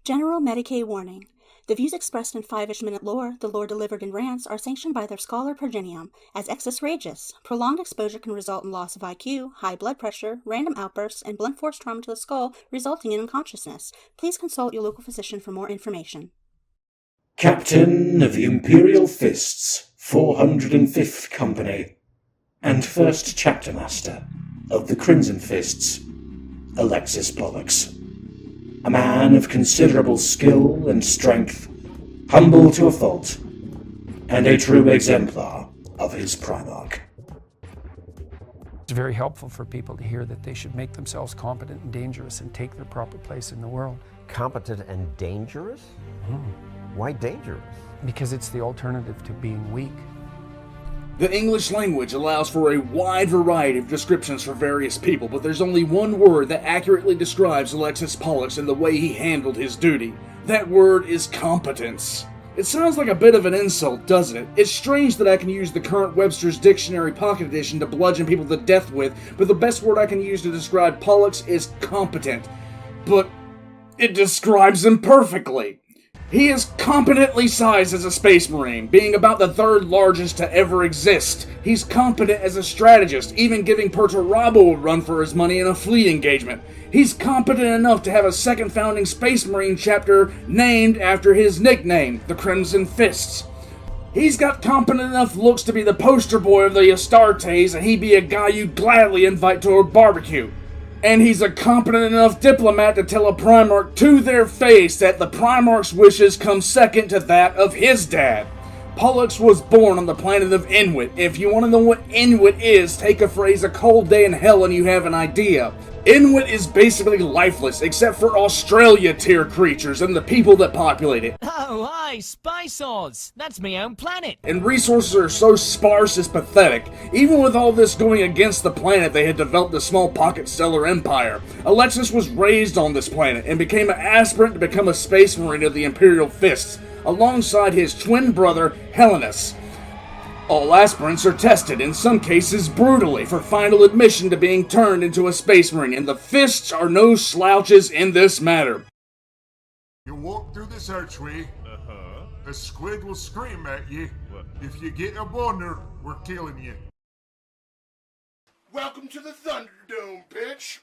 General Medicaid warning. The views expressed in 5-ish minute lore, the lore delivered in rants, are sanctioned by their scholar Progenium as excess rageous. Prolonged exposure can result in loss of IQ, high blood pressure, random outbursts, and blunt force trauma to the skull, resulting in unconsciousness. Please consult your local physician for more information. Captain of the Imperial Fists, 405th Company, and first chapter master of the Crimson Fists, Alexis Polux. A man of considerable skill and strength, humble to a fault, and a true exemplar of his Primarch. It's very helpful for people to hear that they should make themselves competent and dangerous and take their proper place in the world. Competent and dangerous? Why dangerous? Because it's the alternative to being weak. The English language allows for a wide variety of descriptions for various people, but there's only one word that accurately describes Alexis Polux and the way he handled his duty. That word is competence. It sounds like a bit of an insult, doesn't it? It's strange that I can use the current Webster's Dictionary Pocket Edition to bludgeon people to death with, but the best word I can use to describe Polux is competent. But it describes him perfectly. He is competently sized as a Space Marine, being about the third largest to ever exist. He's competent as a strategist, even giving Perturabo a run for his money in a fleet engagement. He's competent enough to have a second founding Space Marine chapter named after his nickname, the Crimson Fists. He's got competent enough looks to be the poster boy of the Astartes, and he'd be a guy you'd gladly invite to a barbecue. And he's a competent enough diplomat to tell a Primarch to their face that the Primarch's wishes come second to that of his dad. Polux was born on the planet of Inuit. If you want to know what Inuit is, take a phrase "a cold day in hell" and you have an idea. Inuit is basically lifeless, except for Australia-tier creatures and the people that populate it. Oh, hi, Spice Oz. That's my own planet. And resources are so sparse it's pathetic. Even with all this going against the planet, they had developed a small pocket stellar empire. Alexis was raised on this planet and became an aspirant to become a Space Marine of the Imperial Fists, alongside his twin brother, Helenus. All aspirants are tested, in some cases brutally, for final admission to being turned into a Space Marine, and the Fists are no slouches in this matter. You walk through this archway, a squid will scream at you. If you get a boner, we're killing you. Welcome to the Thunderdome, bitch!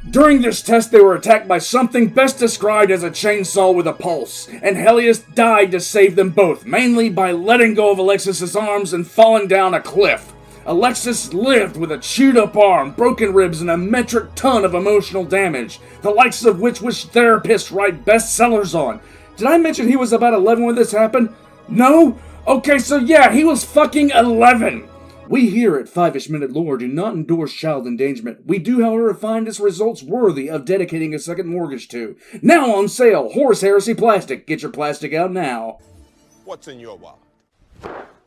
During this test, they were attacked by something best described as a chainsaw with a pulse, and Helios died to save them both, mainly by letting go of Alexis' arms and falling down a cliff. Alexis lived with a chewed-up arm, broken ribs, and a metric ton of emotional damage, the likes of which therapists write bestsellers on. Did I mention he was about 11 when this happened? No? Okay, so yeah, he was fucking 11! We here at 5-ish Minute Lore do not endorse child endangerment. We do, however, find its results worthy of dedicating a second mortgage to. Now on sale, Horse Heresy Plastic. Get your plastic out now. What's in your wallet?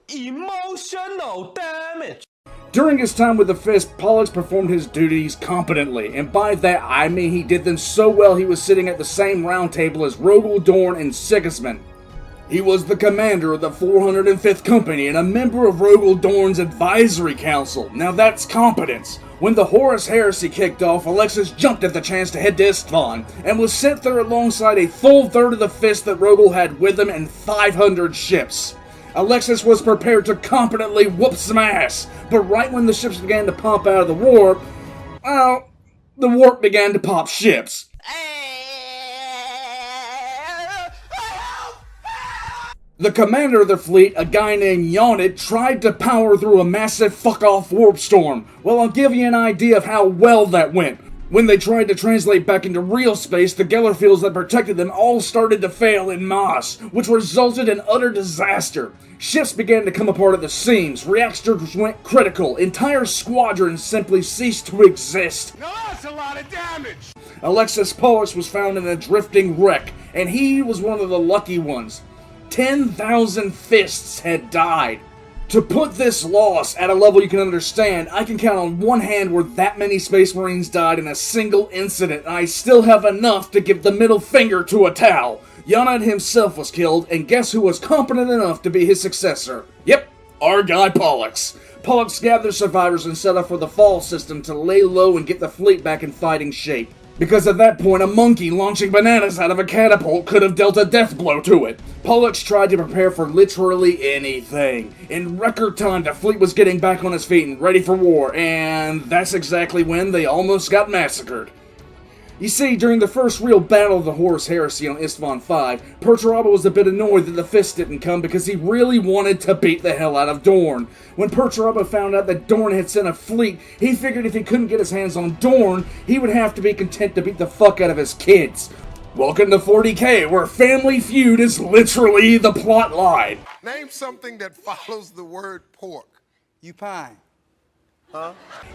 Emotional damage. During his time with the Fist, Polux performed his duties competently, and by that I mean he did them so well he was sitting at the same round table as Rogel, Dorn, and Sigismund. He was the commander of the 405th Company and a member of Rogel Dorn's advisory council. Now that's competence. When the Horus Heresy kicked off, Alexis jumped at the chance to head to Istvan, and was sent there alongside a full third of the Fist that Rogel had with him and 500 ships. Alexis was prepared to competently whoop some ass, but right when the ships began to pop out of the warp, well, the warp began to pop ships. The commander of the fleet, a guy named Yonid, tried to power through a massive fuck-off warp storm. Well, I'll give you an idea of how well that went. When they tried to translate back into real space, the Geller fields that protected them all started to fail en masse, which resulted in utter disaster. Ships began to come apart at the seams, reactors went critical, entire squadrons simply ceased to exist. Now that's a lot of damage! Alexis Polux was found in a drifting wreck, and he was one of the lucky ones. 10,000 Fists had died. To put this loss at a level you can understand, I can count on one hand where that many Space Marines died in a single incident, and I still have enough to give the middle finger to a Tau. Yonad himself was killed, and guess who was competent enough to be his successor? Yep, our guy Polux. Polux gathered survivors and set up for the fall system to lay low and get the fleet back in fighting shape. Because at that point, a monkey launching bananas out of a catapult could have dealt a death blow to it. Polux tried to prepare for literally anything. In record time, the fleet was getting back on its feet and ready for war, and that's exactly when they almost got massacred. You see, during the first real battle of the Horus Heresy on Istvan V, Perturabo was a bit annoyed that the Fist didn't come because he really wanted to beat the hell out of Dorn. When Perturabo found out that Dorn had sent a fleet, he figured if he couldn't get his hands on Dorn, he would have to be content to beat the fuck out of his kids. Welcome to 40K, where Family Feud is literally the plot line. Name something that follows the word pork. You pine.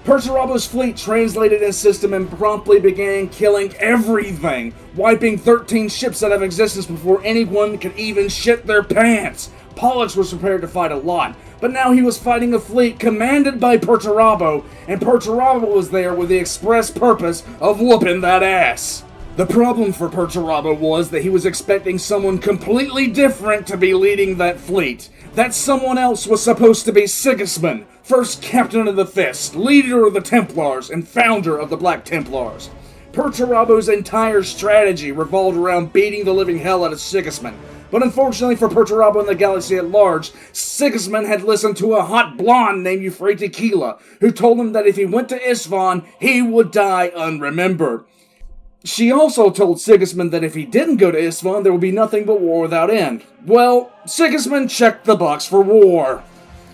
Perturabo's fleet translated his system and promptly began killing everything, wiping 13 ships out of existence before anyone could even shit their pants. Polux was prepared to fight a lot, but now he was fighting a fleet commanded by Perturabo, and Perturabo was there with the express purpose of whooping that ass. The problem for Perturabo was that he was expecting someone completely different to be leading that fleet. That someone else was supposed to be Sigismund, first captain of the Fist, leader of the Templars, and founder of the Black Templars. Perturabo's entire strategy revolved around beating the living hell out of Sigismund. But unfortunately for Perturabo and the galaxy at large, Sigismund had listened to a hot blonde named Euphratequila, who told him that if he went to Istvan, he would die unremembered. She also told Sigismund that if he didn't go to Istvan, there would be nothing but war without end. Well, Sigismund checked the box for war.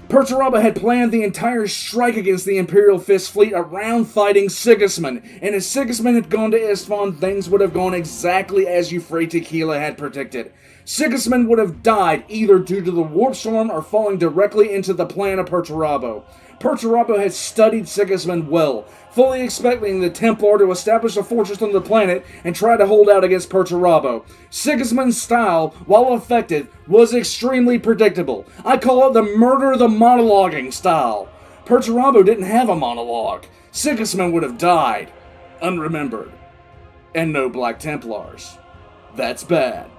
Perturabo had planned the entire strike against the Imperial Fist fleet around fighting Sigismund, and if Sigismund had gone to Istvan, things would have gone exactly as Euphratequila had predicted. Sigismund would have died either due to the warp storm or falling directly into the plan of Perturabo. Perturabo had studied Sigismund well, fully expecting the Templar to establish a fortress on the planet and try to hold out against Perturabo. Sigismund's style, while effective, was extremely predictable. I call it the murder the monologuing style. Perturabo didn't have a monologue. Sigismund would have died, unremembered, and no Black Templars. That's bad.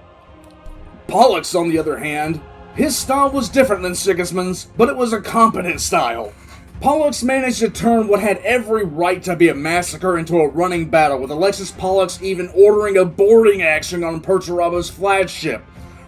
Polux, on the other hand, his style was different than Sigismund's, but it was a competent style. Polux managed to turn what had every right to be a massacre into a running battle, with Alexis Polux even ordering a boarding action on Perturabo's flagship.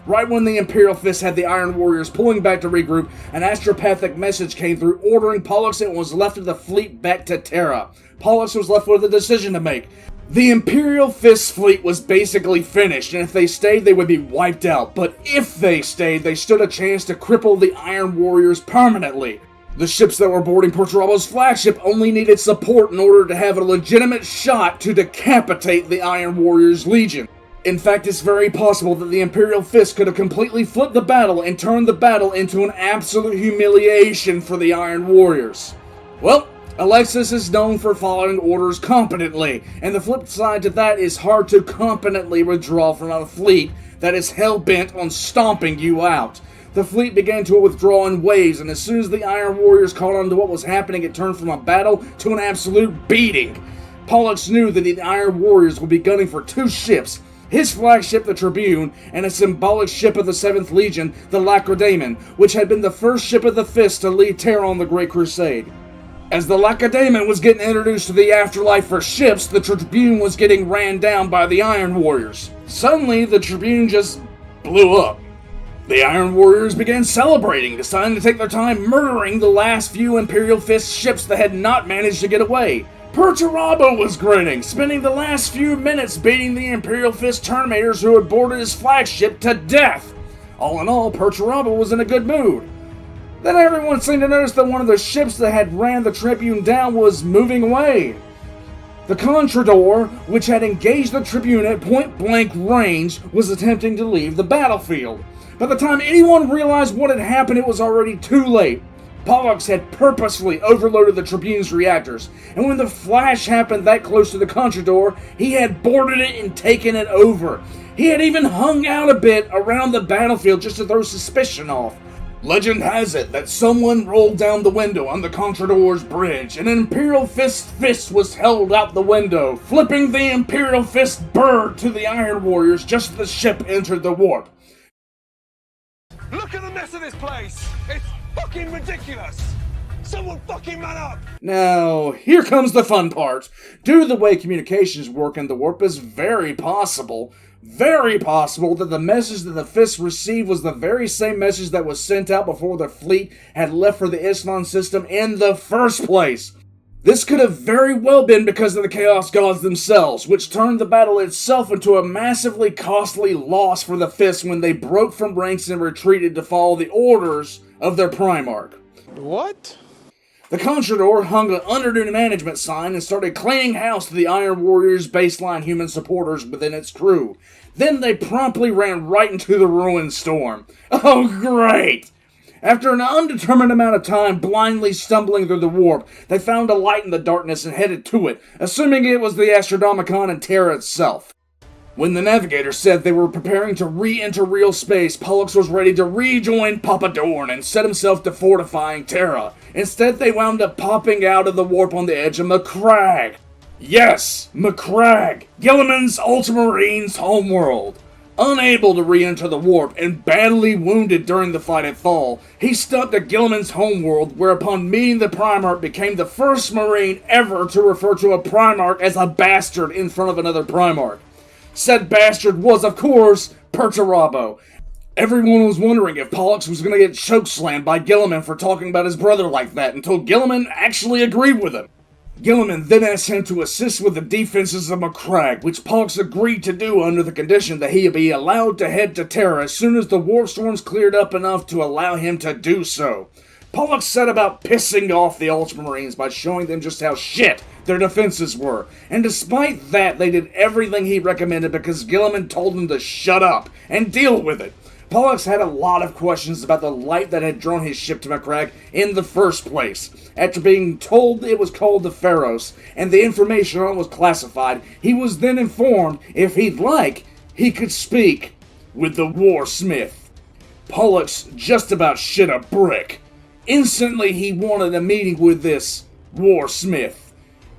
Right when the Imperial Fist had the Iron Warriors pulling back to regroup, an astropathic message came through ordering Polux and was left of the fleet back to Terra. Polux was left with a decision to make. The Imperial Fist fleet was basically finished, and if they stayed, they would be wiped out. But if they stayed, they stood a chance to cripple the Iron Warriors permanently. The ships that were boarding Perturabo's flagship only needed support in order to have a legitimate shot to decapitate the Iron Warriors' Legion. In fact, it's very possible that the Imperial Fist could have completely flipped the battle and turned the battle into an absolute humiliation for the Iron Warriors. Well, Alexis is known for following orders competently, and the flip side to that is hard to competently withdraw from a fleet that is hell-bent on stomping you out. The fleet began to withdraw in waves, and as soon as the Iron Warriors caught on to what was happening, it turned from a battle to an absolute beating. Polux knew that the Iron Warriors would be gunning for two ships, his flagship, the Tribune, and a symbolic ship of the 7th Legion, the Lacedaemon, which had been the first ship of the Fist to lead Terra on the Great Crusade. As the Lacedaemon was getting introduced to the afterlife for ships, the Tribune was getting ran down by the Iron Warriors. Suddenly, the Tribune just blew up. The Iron Warriors began celebrating, deciding to take their time murdering the last few Imperial Fist ships that had not managed to get away. Perturabo was grinning, spending the last few minutes beating the Imperial Fist Terminators who had boarded his flagship to death. All in all, Perturabo was in a good mood. Then everyone seemed to notice that one of the ships that had ran the Tribune down was moving away. The Contrador, which had engaged the Tribune at point-blank range, was attempting to leave the battlefield. By the time anyone realized what had happened, it was already too late. Polux had purposefully overloaded the Tribune's reactors, and when the flash happened that close to the Contrador, he had boarded it and taken it over. He had even hung out a bit around the battlefield just to throw suspicion off. Legend has it that someone rolled down the window on the Contrador's bridge, and an Imperial fist was held out the window, flipping the Imperial Fist bird to the Iron Warriors just as the ship entered the warp. Look at the mess of this place! It's fucking ridiculous! Someone fucking man up! Now, here comes the fun part. Due to the way communications work in the warp, it's very possible that the message that the Fist received was the very same message that was sent out before the fleet had left for the Isthman system in the first place. This could have very well been because of the Chaos Gods themselves, which turned the battle itself into a massively costly loss for the Fist when they broke from ranks and retreated to follow the orders of their Primarch. What? The Contrador hung an under management sign and started cleaning house to the Iron Warriors' baseline human supporters within its crew. Then they promptly ran right into the ruined storm. Oh, great! After an undetermined amount of time blindly stumbling through the warp, they found a light in the darkness and headed to it, assuming it was the Astronomicon and Terra itself. When the navigator said they were preparing to re-enter real space, Polux was ready to rejoin Papa Dorn and set himself to fortifying Terra. Instead, they wound up popping out of the warp on the edge of Macragge. Yes, Macragge, Gilliman's Ultramarines' homeworld. Unable to re-enter the warp and badly wounded during the fight at Thal, he stuck to Gilliman's homeworld, where upon meeting the Primarch became the first Marine ever to refer to a Primarch as a bastard in front of another Primarch. Said bastard was, of course, Perturabo. Everyone was wondering if Polux was going to get chokeslammed by Gilliman for talking about his brother like that, until Gilliman actually agreed with him. Gilliman then asked him to assist with the defenses of Macragge, which Polux agreed to do under the condition that he be allowed to head to Terra as soon as the warp storms cleared up enough to allow him to do so. Polux set about pissing off the Ultramarines by showing them just how shit their defenses were, and despite that, they did everything he recommended because Gilliman told them to shut up and deal with it. Polux had a lot of questions about the light that had drawn his ship to Macragge in the first place. After being told it was called the Pharos, and the information on it was classified, he was then informed, if he'd like, he could speak with the Warsmith. Polux just about shit a brick. Instantly, he wanted a meeting with this Warsmith.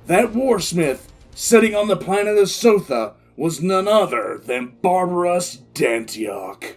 That Warsmith, sitting on the planet of Sotha, was none other than Barbarous Dantiok.